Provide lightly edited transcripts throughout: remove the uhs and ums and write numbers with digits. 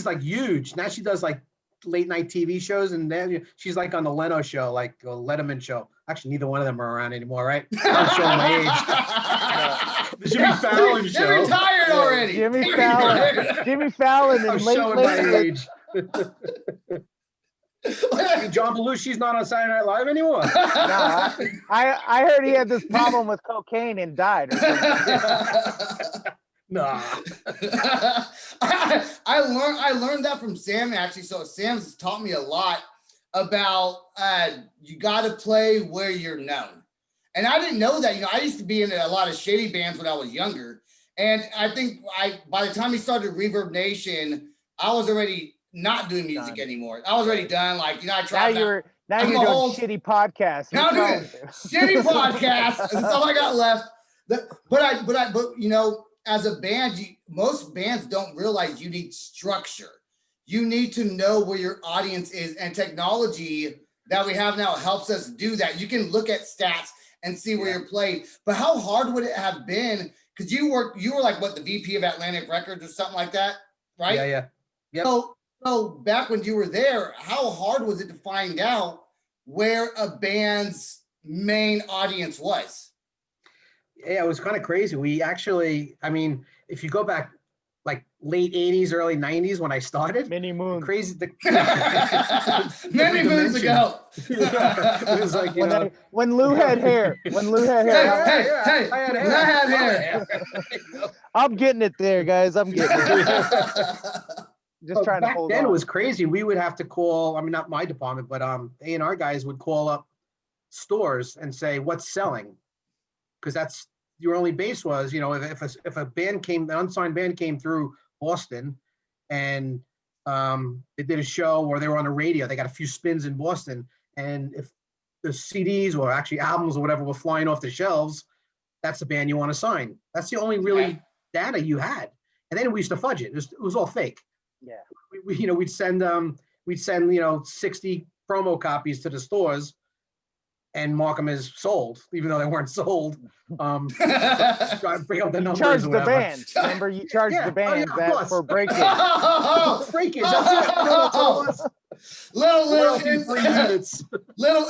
she's like huge. Now she does like late night TV shows, and then she's like on the Leno show, like the Letterman show. Actually, neither one of them are around anymore, right? I'm showing my age. The Jimmy Fallon show. They're retired already. Jimmy Fallon I'm and showing my late age. John Belushi's not on Saturday Night Live anymore. I heard he had this problem with cocaine and died or something. Nah. I learned that from Sam, actually. So Sam's taught me a lot about you got to play where you're known. And I didn't know that. I used to be in a lot of shady bands when I was younger. And I think by the time he started Reverbnation, I was already not doing music anymore. I was already done. Like, I tried. Now you're doing shitty podcasts. Now I'm doing shitty podcasts. That's all I got left. But as a band, most bands don't realize you need structure. You need to know where your audience is, and technology that we have now helps us do that. You can look at stats and see where you're playing. But how hard would it have been? Because you were like what, the VP of Atlantic Records or something like that, right? Yeah. Yep. So back when you were there, how hard was it to find out where a band's main audience was? Yeah, it was kind of crazy. We actually, if you go back like late 80s, early 90s when I started. Many moons. Crazy. Many moons ago. It was like, when Lou had hair. When Lou had hair. Hey, I had hair. I'm getting it there, guys. I'm getting it. Just trying to hold on. Back then it was crazy. We would have to call, not my department, but A&R guys would call up stores and say, what's selling? Because that's your only base was, if a band came, an unsigned band came through Boston and they did a show or they were on the radio, they got a few spins in Boston. And if the CDs or actually albums or whatever were flying off the shelves, that's the band you want to sign. That's the only really data you had. And then we used to fudge it. It was all fake. Yeah. We'd send 60 promo copies to the stores and mark them as sold, even though they weren't sold. Try to bring up the numbers. Charge the band. Remember, you charged the band that for breakage. Breakage. That's it. Little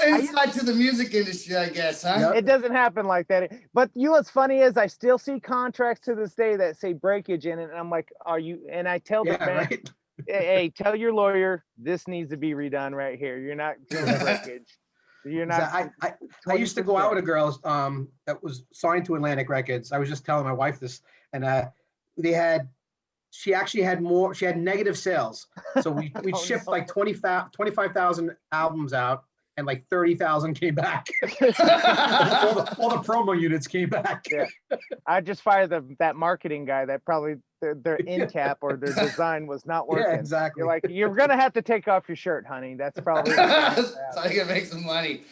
insight to the music industry, I guess, huh? Yep. It doesn't happen like that. But what's funny is I still see contracts to this day that say breakage in it, and I'm like, are you? And I tell the band, right. Hey, tell your lawyer this needs to be redone right here. You're not doing breakage. You're not. I used to go out with a girl that was signed to Atlantic Records. I was just telling my wife this, and she actually had more. She had negative sales, so we shipped like 25,000 albums out, and like 30,000 came back. all the promo units came back. Yeah. I just fired that marketing guy that probably their end cap or their design was not working. Yeah, exactly. You're like, you're gonna have to take off your shirt, honey. That's probably so I can make some money.